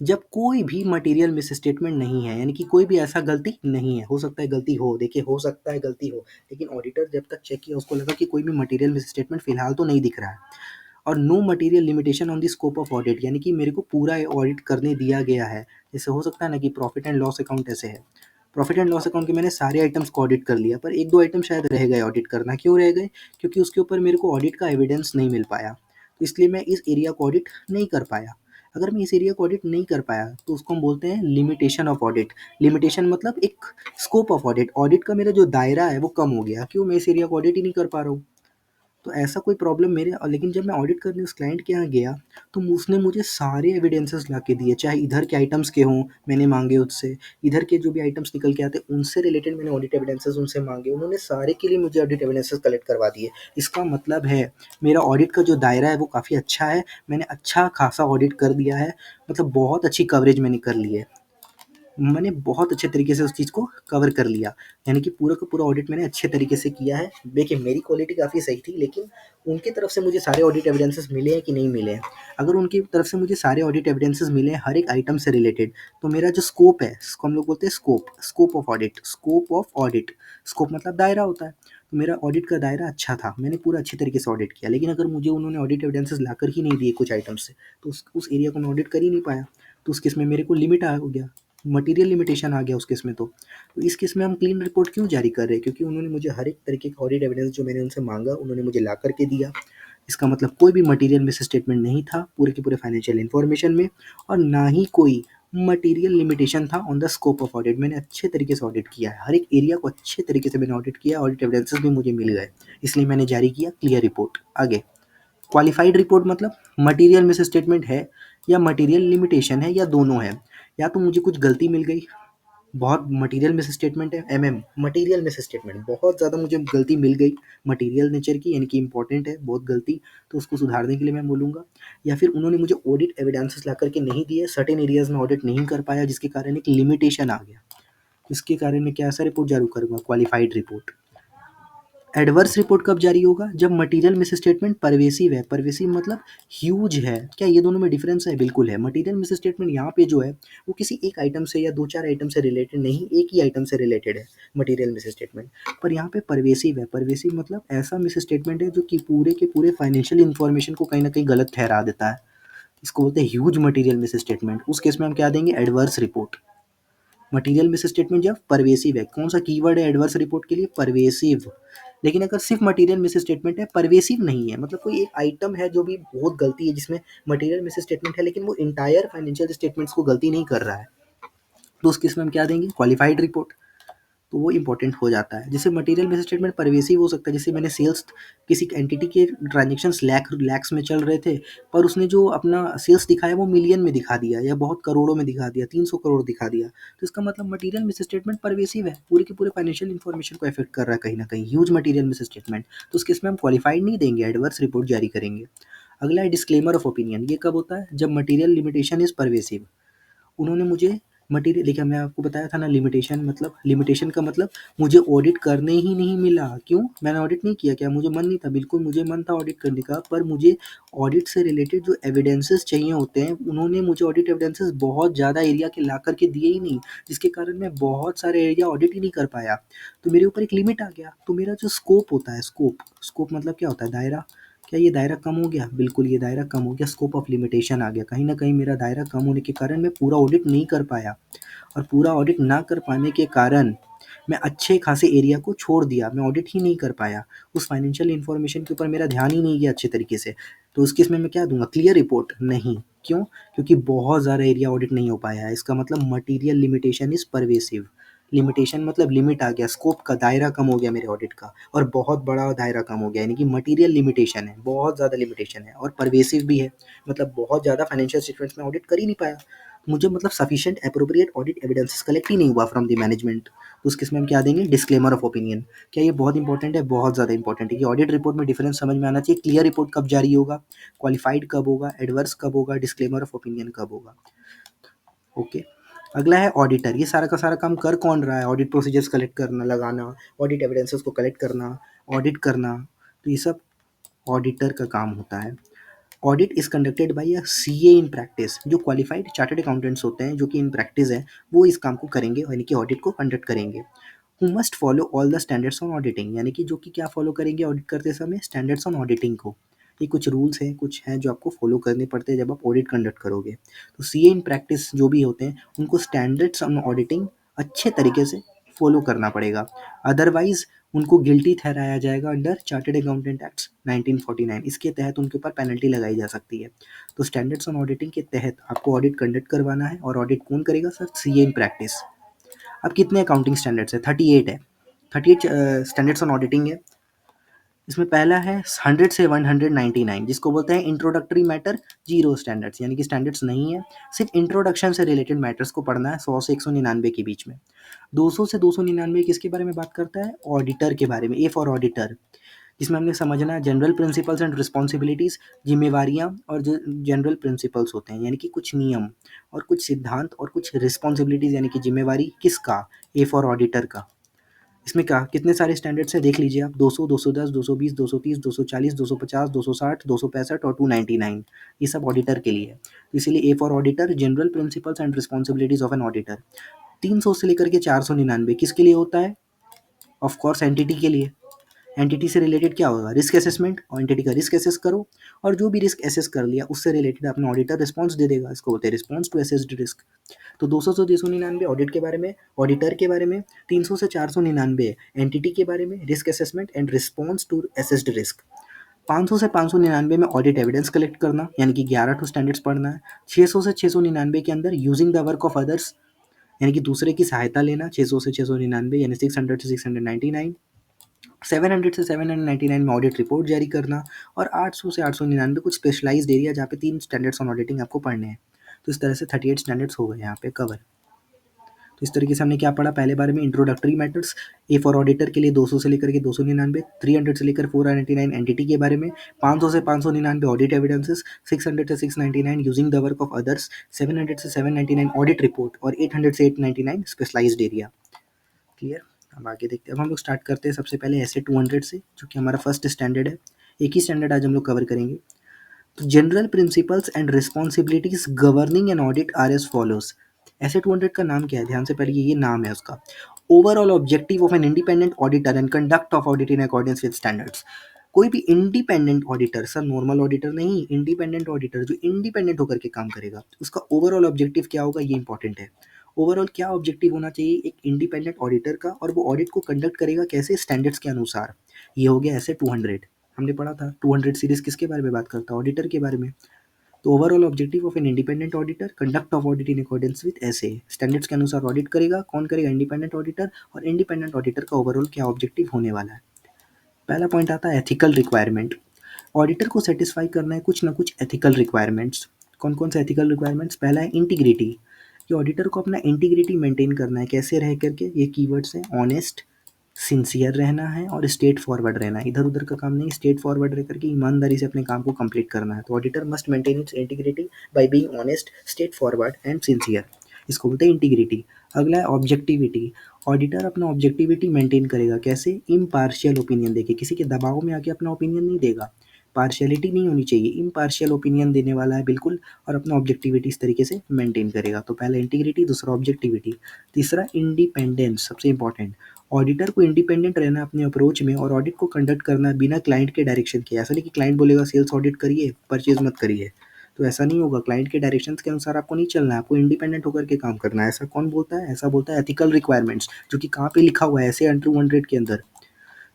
जब कोई भी मटेरियल मिस स्टेटमेंट नहीं है, यानी कि कोई भी ऐसा गलती नहीं है, हो सकता है गलती हो, देखिए हो सकता है गलती हो, लेकिन ऑडिटर जब तक चेक किया उसको लगा कि कोई भी मटेरियल मिस स्टेटमेंट फिलहाल तो नहीं दिख रहा है, और no material limitation on the scope of audit, यानी कि मेरे को पूरा ऑडिट करने दिया गया है। जैसे हो सकता है ना कि प्रॉफिट एंड लॉस अकाउंट ऐसे है, प्रॉफिट एंड लॉस अकाउंट के मैंने सारे आइटम्स को ऑडिट कर लिया, पर एक दो आइटम शायद रह गए ऑडिट करना। क्यों रह गए? क्योंकि उसके ऊपर मेरे को ऑडिट का एविडेंस नहीं मिल पाया, तो इसलिए मैं इस एरिया को ऑडिट नहीं कर पाया। अगर मैं इस एरिया को ऑडिट नहीं कर पाया तो उसको हम बोलते हैं लिमिटेशन ऑफ ऑडिट। लिमिटेशन मतलब एक स्कोप ऑफ ऑडिट, ऑडिट का मेरा जो दायरा है वो कम हो गया। क्यों? मैं इस एरिया को ऑडिट ही नहीं कर पा रहा हूँ। तो ऐसा कोई प्रॉब्लम मेरे लेकिन जब मैं ऑडिट करने उस क्लाइंट के यहाँ गया, तो उसने मुझे सारे एविडेंसेस ला के दिए, चाहे इधर के आइटम्स के हों, मैंने माँगे उससे, इधर के जो भी आइटम्स निकल के आते, उनसे रिलेटेड मैंने ऑडिट एविडेंसेस उनसे माँगे, उन्होंने सारे के लिए मुझे ऑडिट एविडेंसेस कलेक्ट करवा दिए। इसका मतलब है, मेरा ऑडिट का जो दायरा है वो काफ़ी अच्छा है, मैंने अच्छा खासा ऑडिट कर दिया है, मतलब बहुत अच्छी कवरेज मैंने कर ली है। मैंने बहुत अच्छे तरीके से उस चीज़ को कवर कर लिया, यानी कि पूरा का पूरा ऑडिट मैंने अच्छे तरीके से किया है। देखिए मेरी क्वालिटी काफ़ी सही थी, लेकिन उनकी तरफ से मुझे सारे ऑडिट एविडेंसेस मिले हैं कि नहीं मिले हैं। अगर उनकी तरफ से मुझे सारे ऑडिट एविडेंसेस मिले हैं हर एक आइटम से रिलेटेड, तो मेरा जो स्कोप है, इसको हम लोग बोलते हैं स्कोप ऑफ ऑडिट, स्कोप मतलब दायरा होता है। तो मेरा ऑडिट का दायरा अच्छा था, मैंने पूरा अच्छे तरीके से ऑडिट किया। लेकिन अगर मुझे उन्होंने ऑडिट एविडेंसेस लाकर ही नहीं दिए कुछ आइटम्स से, तो उस एरिया को मैं ऑडिट कर ही नहीं पाया। तो उस केस में मेरे को लिमिट आ हो गया, मटेरियल लिमिटेशन आ गया उस केस में। तो इस केस में हम क्लीन रिपोर्ट क्यों जारी कर रहे हैं? क्योंकि उन्होंने मुझे हर एक तरीके का ऑडिट एविडेंस जो मैंने उनसे माँगा, उन्होंने मुझे ला कर के दिया। इसका मतलब कोई भी मटेरियल मिस स्टेटमेंट नहीं था पूरे के पूरे फाइनेंशियल इन्फॉर्मेशन में, और ना ही कोई मटेरियल लिमिटेशन था on the scope of audit. मैंने अच्छे तरीके से ऑडिट किया है, हर एक एरिया को अच्छे तरीके से मैंने ऑडिट किया, ऑडिट एविडेंसेस भी मुझे मिल गए, इसलिए मैंने जारी किया क्लियर रिपोर्ट। आगे क्वालिफाइड रिपोर्ट मतलब मटेरियल मिस स्टेटमेंट है या मटेरियल लिमिटेशन है या दोनों है। या तो मुझे कुछ गलती मिल गई, बहुत मटेरियल मिस स्टेटमेंट है, मटेरियल मिस स्टेटमेंट, बहुत ज़्यादा मुझे गलती मिल गई मटेरियल नेचर की, यानी कि इंपॉर्टेंट है बहुत गलती, तो उसको सुधारने के लिए मैं बोलूँगा। या फिर उन्होंने मुझे ऑडिट एविडेंसेस ला करके नहीं दिए, सर्टेन एरियाज में ऑडिट नहीं कर पाया, जिसके कारण एक लिमिटेशन आ गया। इसके कारण मैं क्या ऐसा रिपोर्ट जारी करूँगा, क्वालिफाइड रिपोर्ट। एडवर्स रिपोर्ट कब जारी होगा? जब मटेरियल मिस स्टेटमेंट परवेसिव है, परवेसिव मतलब ह्यूज है। क्या ये दोनों में डिफरेंस है? बिल्कुल है। मटेरियल मिस स्टेटमेंट यहाँ पे जो है वो किसी एक आइटम से या 2-4 आइटम से रिलेटेड नहीं, एक ही आइटम से रिलेटेड है मटेरियल मिस स्टेटमेंट। पर यहाँ पे परवेसिव है, परवेसिव मतलब ऐसा मिस स्टेटमेंट है जो कि पूरे के पूरे फाइनेंशियल इन्फॉर्मेशन को कहीं ना कहीं गलत ठहरा देता है। इसको बोलते हैं ह्यूज मटेरियल मिस स्टेटमेंट। उस केस में हम क्या देंगे? Adverse report. Material miss statement जब परवेसिव है, कौन सा कीवर्ड है एडवर्स रिपोर्ट के लिए? परवेसिव। लेकिन अगर सिर्फ मटेरियल मिस स्टेटमेंट है, परवेसिव नहीं है, मतलब कोई एक आइटम है जो भी बहुत गलती है, जिसमें मटेरियल मिस स्टेटमेंट है लेकिन वो इंटायर फाइनेंशियल स्टेटमेंट्स को गलती नहीं कर रहा है, तो उस केस में हम क्या देंगे? Qualified report. तो वो इंपॉर्टेंट हो जाता है। जैसे मटेरियल बेस्ड स्टेटमेंट परवेसिव हो सकता है, जैसे मैंने सेल्स, किसी एंटिटी के ट्रांजेक्शन्स लैक्स में चल रहे थे, पर उसने जो अपना सेल्स दिखाया वो मिलियन में दिखा दिया या बहुत करोड़ों में दिखा दिया, 300 करोड़ दिखा दिया, तो इसका मतलब मटेरियल मिस स्टेटमेंट परवेसिव है, पूरे के पूरे फाइनेंशियल इन्फॉर्मेशन को इफेक्ट कर रहा है कहीं ना कहीं, ह्यूज मटेरियल मिस स्टेटमेंट। तो उसके इसमें हम क्वालिफाइड नहीं देंगे, एडवर्स रिपोर्ट जारी करेंगे। अगला है डिस्क्लेमर ऑफ ओपिनियन। ये कब होता है? जब मटेरियल लिमिटेशन इज परवेसिव। उन्होंने मुझे मटेरियल, देखिए मैं आपको बताया था ना, लिमिटेशन मतलब, लिमिटेशन का मतलब मुझे ऑडिट करने ही नहीं मिला। क्यों? मैंने ऑडिट नहीं किया। क्या मुझे मन नहीं था? बिल्कुल मुझे मन था ऑडिट करने का, पर मुझे ऑडिट से रिलेटेड जो एविडेंसेस चाहिए होते हैं, उन्होंने मुझे ऑडिट एविडेंसेस बहुत ज़्यादा एरिया के ला करके दिए ही नहीं, जिसके कारण मैं बहुत सारे एरिया ऑडिट ही नहीं कर पाया। तो मेरे ऊपर एक लिमिट आ गया। तो मेरा जो स्कोप होता है, स्कोप मतलब क्या होता है? दायरा। क्या ये दायरा कम हो गया? बिल्कुल ये दायरा कम हो गया, स्कोप ऑफ लिमिटेशन आ गया। कहीं न कहीं मेरा दायरा कम होने के कारण मैं पूरा ऑडिट नहीं कर पाया, और पूरा ऑडिट ना कर पाने के कारण मैं अच्छे खासे एरिया को छोड़ दिया, मैं ऑडिट ही नहीं कर पाया। उस फाइनेंशियल इन्फॉर्मेशन के ऊपर मेरा ध्यान ही नहीं गया अच्छे तरीके से। तो उस केस में मैं क्या दूँगा? Clear report? नहीं। क्यों? क्योंकि बहुत ज़्यादा एरिया ऑडिट नहीं हो पाया है। इसका मतलब material limitation is pervasive. Limitation मतलब लिमिट आ गया, स्कोप का दायरा कम हो गया मेरे ऑडिट का, और बहुत बड़ा दायरा कम हो गया, यानी कि मटीरियल लिमिटेशन है, बहुत ज़्यादा लिमिटेशन है, और परवेसिव भी है, मतलब बहुत ज़्यादा फाइनेंशियल स्टेटमेंट्स में ऑडिट कर ही नहीं पाया। मुझे मतलब sufficient appropriate audit evidences collect ही नहीं हुआ फ्रॉम द मैनेजमेंट। तो उस केस में हम क्या देंगे? Disclaimer of opinion. क्या ये बहुत इंपॉर्टेंट है? बहुत ज़्यादा इंपॉर्टेंट है। ये ऑडिट रिपोर्ट में डिफरेंस समझ में आना चाहिए। क्लियर रिपोर्ट कब जारी होगा, क्वालिफाइड कब होगा, एडवर्स कब होगा, डिस्क्लेमर ऑफ ओपिनियन कब होगा। ओके। अगला है ऑडिटर। ये सारा का सारा काम कर कौन रहा है? ऑडिट प्रोसीजर्स कलेक्ट करना, लगाना, ऑडिट एविडेंसेस को कलेक्ट करना, ऑडिट करना, तो ये सब ऑडिटर का काम होता है। Audit is conducted by a CA in practice. जो क्वालिफाइड चार्टर्ड अकाउंटेंट्स होते हैं, जो कि इन प्रैक्टिस है, वो इस काम को करेंगे, यानी कि ऑडिट को कंडक्ट करेंगे। Who must follow all the standards on auditing, यानी कि जो कि क्या फॉलो करेंगे ऑडिट करते समय? स्टैंडर्ड्स ऑन ऑडिटिंग को। ये कुछ रूल्स हैं, कुछ हैं जो आपको फॉलो करने पड़ते हैं जब आप ऑडिट कंडक्ट करोगे। तो सीए इन प्रैक्टिस जो भी होते हैं, उनको स्टैंडर्ड्स ऑन ऑडिटिंग अच्छे तरीके से फॉलो करना पड़ेगा, अदरवाइज उनको गिल्टी ठहराया जाएगा अंडर चार्टर्ड अकाउंटेंट एक्ट 1949। इसके तहत उनके ऊपर पेनल्टी लगाई जा सकती है। तो स्टैंडर्ड्स ऑन ऑडिटिंग के तहत आपको ऑडिट कंडक्ट करवाना है, और ऑडिट कौन करेगा सर? CA in practice. अब कितने अकाउंटिंग स्टैंडर्ड्स है? 38 है। 38 स्टैंडर्ड्स ऑन ऑडिटिंग है। इसमें पहला है 100 से 199, जिसको बोलते हैं इंट्रोडक्टरी मैटर, जीरो स्टैंडर्ड्स, यानी कि स्टैंडर्ड्स नहीं है, सिर्फ इंट्रोडक्शन से रिलेटेड मैटर्स को पढ़ना है 100 से 199 के बीच में। 200 से 299 किसके बारे में बात करता है? ऑडिटर के बारे में, ए फॉर ऑडिटर, जिसमें हमने समझना है जनरल प्रिंसिपल्स एंड रिस्पॉन्सिबिलिटीज़, जिम्मेवारियाँ और जो जनरल प्रिंसिपल्स होते हैं, यानी कि कुछ नियम और कुछ सिद्धांत और कुछ रिस्पॉन्सिबिलिटीज़, यानी कि जिम्मेवारी किसका? ए फॉर ऑडिटर का। इसमें क्या कितने सारे स्टैंडर्ड्स हैं देख लीजिए आप, 200, 210, 220, 230, 240, 250, 260, 265 और 299, ये सब ऑडिटर के लिए है। इसीलिए A for auditor, general principles and responsibilities of an auditor. 300 से लेकर के 499 किसके लिए होता है? ऑफ कोर्स एंटिटी के लिए। एंटिटी से रिलेटेड क्या होगा? रिस्क असेसमेंट, और एंटिटी का रिस्क असेस करो, और जो भी रिस्क असेस कर लिया उससे रिलेटेड अपना ऑडिटर रिस्पॉन्स दे देगा, इसको बोलते हैं रिस्पॉन्स टू असेस्ड रिस्क। तो 200 से 299 ऑडिट के बारे में, ऑडिटर के बारे में, 300 से 499 एंटिटी के बारे में, risk assessment and response to assessed risk. 500 से 599 में ऑडिट एविडेंस कलेक्ट करना, यानी कि 11 टू स्टैंडर्ड्स पढ़ना है। 600 से 699 के अंदर using the work of others, यानी कि दूसरे की सहायता लेना, 600 से 699, यानी 600 से 699। 700 से 799 में ऑडिट रिपोर्ट जारी करना, और 800 से 899 कुछ स्पेशलाइज्ड एरिया जहाँ पे 3 स्टैंडर्ड्स ऑन ऑडिटिंग आपको पढ़ने हैं। तो इस तरह से 38 स्टैंडर्ड्स हो गए यहाँ पे कवर। तो इस तरीके से हमने क्या पढ़ा? पहले बारे में introductory matters, A for auditor के लिए 200 से लेकर के 299, 300 से लेकर 499 एंटिटी के बारे में, 500 से 599 ऑडिट एविडेंसेस, 600 से 699 using the work of others, 700 से 799 ऑडिट रिपोर्ट, और 800 से 899 स्पेशलाइज्ड एरिया। क्लियर? अब आगे देखते हैं। अब हम लोग स्टार्ट करते हैं सबसे पहले ऐसे 200 से, जो कि हमारा फर्स्ट स्टैंडर्ड है। एक ही स्टैंडर्ड आज हम लोग कवर करेंगे। तो general principles and responsibilities governing an audit are as follows. ऐसे 200 का नाम क्या है? ध्यान से पढ़िए, ये नाम है उसका। Overall objective of an independent auditor and conduct of audit in accordance with standards. कोई भी independent auditor, sir normal auditor नहीं, इंडिपेंडेंट ऑडिटर जो इंडिपेंडेंट होकर के काम करेगा, उसका ओवरऑल ऑब्जेक्टिव क्या होगा, ये इंपॉर्टेंट है। ओवरऑल क्या ऑब्जेक्टिव होना चाहिए एक इंडिपेंडेंट ऑडिटर का, और वो ऑडिट को कंडक्ट करेगा कैसे? स्टैंडर्ड्स के अनुसार। ये हो गया ऐसे 200। हमने पढ़ा था 200 सीरीज किसके बारे में बात करता है? ऑडिटर के बारे में। तो overall objective of an independent auditor, conduct of audit in accordance with ऐसे स्टैंडर्ड्स के अनुसार ऑडिट करेगा। कौन करेगा? Independent auditor. और इंडिपेंडेंट ऑडिटर का ओवरऑल क्या ऑब्जेक्टिव होने वाला है? पहला पॉइंट आता है एथिकल रिक्वायरमेंट। ऑडिटर को सेटिस्फाई करना है कुछ ना कुछ एथिकल रिक्वायरमेंट्स। कौन कौन से एथिकल रिक्वायरमेंट्स? पहला है इंटीग्रिटी। ये ऑडिटर को अपना इंटीग्रिटी मेंटेन करना है, कैसे रह करके? ये कीवर्ड्स हैं, ऑनेस्ट, सिंसियर रहना है और स्ट्रेट फॉरवर्ड रहना है। इधर उधर का काम नहीं, स्ट्रेट फॉरवर्ड रह करके ईमानदारी से अपने काम को कंप्लीट करना है। तो auditor must maintain its integrity by being honest, straight forward and sincere, इसको बोलते हैं इंटीग्रिटी। अगला है ऑब्जेक्टिविटी। ऑडिटर अपना ऑब्जेक्टिविटी मेंटेन करेगा, कैसे? इम्पार्शियल ओपिनियन देके, किसी के दबाव में आके अपना ओपिनियन नहीं देगा। पार्शियलिटी नहीं होनी चाहिए, इम्पार्शियल ओपिनियन देने वाला है बिल्कुल, और अपना ऑब्जेक्टिविटी इस तरीके से मेंटेन करेगा। तो पहला इंटीग्रिटी, दूसरा ऑब्जेक्टिविटी, तीसरा इंडिपेंडेंस, सबसे इंपॉर्टेंट। ऑडिटर को इंडिपेंडेंट रहना अपने अप्रोच में, और ऑडिट को कंडक्ट करना बिना क्लाइंट के डायरेक्शन के। ऐसा नहीं कि क्लाइंट बोलेगा सेल्स ऑडिट करिए, परचेज मत करिए, तो ऐसा नहीं होगा। क्लाइंट के डायरेक्शंस के अनुसार आपको नहीं चलना है, आपको इंडिपेंडेंट होकर के काम करना है। ऐसा कौन बोलता है? ऐसा बोलता है एथिकल रिक्वायरमेंट्स, जो कि कहाँ पे लिखा हुआ है? ऐसे 200 के अंदर।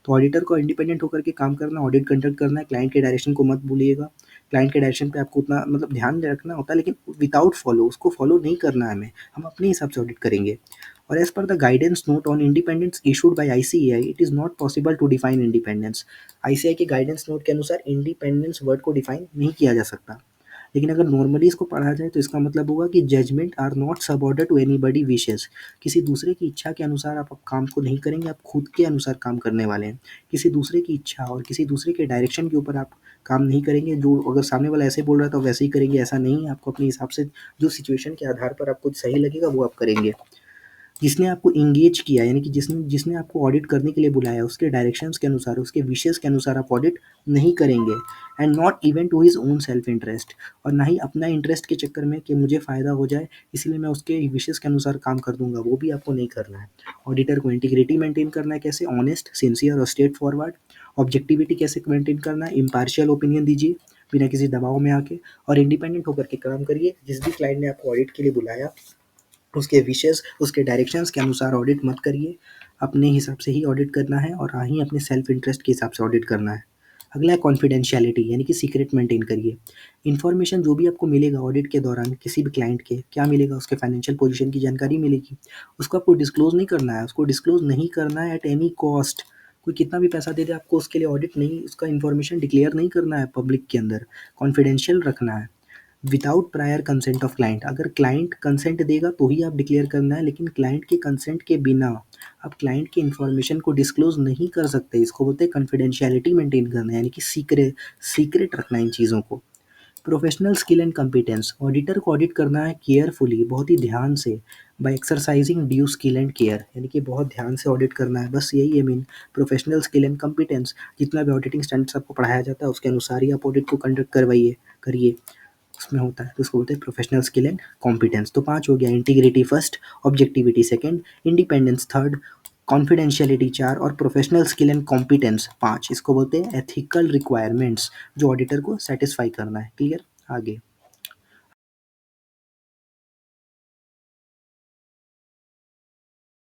तो ऑडिटर को इंडिपेंडेंट होकर के काम करना, ऑडिट कंडक्ट करना है, क्लाइंट के डायरेक्शन को मत भूलिएगा। क्लाइंट के डायरेक्शन पे आपको उतना मतलब ध्यान रखना होता है, लेकिन विदाउट फॉलो, उसको फॉलो नहीं करना है हमें, हम अपने हिसाब से ऑडिट करेंगे। और as per the guidance note on independence issued by ICAI, it is not possible to define independence. ICAI के गाइडेंस नोट के अनुसार इंडिपेंडेंस वर्ड को डिफाइन नहीं किया जा सकता। लेकिन अगर नॉर्मली इसको पढ़ा जाए तो इसका मतलब होगा कि judgement are not subordinate to anybody wishes. किसी दूसरे की इच्छा के अनुसार आप काम को नहीं करेंगे, आप खुद के अनुसार काम करने वाले हैं। किसी दूसरे की इच्छा और किसी दूसरे के डायरेक्शन के ऊपर आप काम नहीं करेंगे, जो अगर सामने वाला ऐसे बोल रहा है तो वैसे ही करेंगे, ऐसा नहीं है। आपको अपने हिसाब से जो सिचुएशन के आधार पर आपको सही लगेगा वो आप करेंगे। जिसने आपको एंगेज किया, यानी कि जिसने जिसने आपको ऑडिट करने के लिए बुलाया, उसके डायरेक्शंस के अनुसार, उसके विशेस के अनुसार आप ऑडिट नहीं करेंगे। And not even to his own self interest, और ना ही अपना इंटरेस्ट के चक्कर में कि मुझे फ़ायदा हो जाए इसलिए मैं उसके विशेस के अनुसार काम कर दूंगा, वो भी आपको नहीं करना है। ऑडिटर को इंटीग्रिटी मेंटेन करना है, कैसे? ऑनेस्ट, सिंसियर और स्ट्रेट फॉरवर्ड। ऑब्जेक्टिविटी कैसे मेंटेन करना है? इम्पार्शियल ओपिनियन दीजिए बिना किसी दबाव में आके, और इंडिपेंडेंट होकर के काम करिए। जिस भी क्लाइंट ने आपको ऑडिट के लिए बुलाया उसके विशेस, उसके डायरेक्शंस के अनुसार ऑडिट मत करिए। अपने हिसाब से ही ऑडिट करना है, और हाँ ही अपने सेल्फ इंटरेस्ट के हिसाब से ऑडिट करना है। अगला है कॉन्फिडेंशियलिटी, यानी कि सीक्रेट मेंटेन करिए। इन्फॉर्मेशन जो भी आपको मिलेगा ऑडिट के दौरान किसी भी क्लाइंट के, क्या मिलेगा? उसके फाइनेंशियल पोजीशन की जानकारी मिलेगी, उसको आपको डिस्क्लोज नहीं करना है, उसको डिस्क्लोज नहीं करना है एट एनी कॉस्ट। कोई कितना भी पैसा दे दे आपको उसके लिए ऑडिट नहीं, उसका इन्फॉर्मेशन डिक्लेयर नहीं करना है पब्लिक के अंदर, कॉन्फिडेंशियल रखना है। Without prior consent of client, अगर क्लाइंट कंसेंट देगा तो ही आप डिक्लेयर करना है, लेकिन क्लाइंट के कंसेंट के बिना आप क्लाइंट की इन्फॉर्मेशन को डिस्क्लोज नहीं कर सकते। इसको बोलते हैं कॉन्फिडेंशियलिटी मेंटेन करना, यानी कि सीक्रेट रखना इन चीज़ों को। Professional skill and competence, auditor को ऑडिट करना है केयरफुली, बहुत ही ध्यान से, by exercising due skill and care, यानी कि बहुत ध्यान से ऑडिट करना है, बस यही है mean. Professional skill and competence, जितना भी ऑडिटिंग स्टैंडर्ड्स आपको पढ़ाया जाता है उसके अनुसार ही आप ऑडिट को कंडक्ट करवाइए करिए, उसमें होता है। तो उसको बोलते हैं प्रोफेशनल स्किल एंड कॉम्पिटेंस। तो 5 हो गया, integrity first, objectivity second, independence third, confidentiality 4 और प्रोफेशनल स्किल एंड कॉम्पिटेंस 5। इसको बोलते हैं एथिकल रिक्वायरमेंट्स जो ऑडिटर को सेटिस्फाई करना है। क्लियर? आगे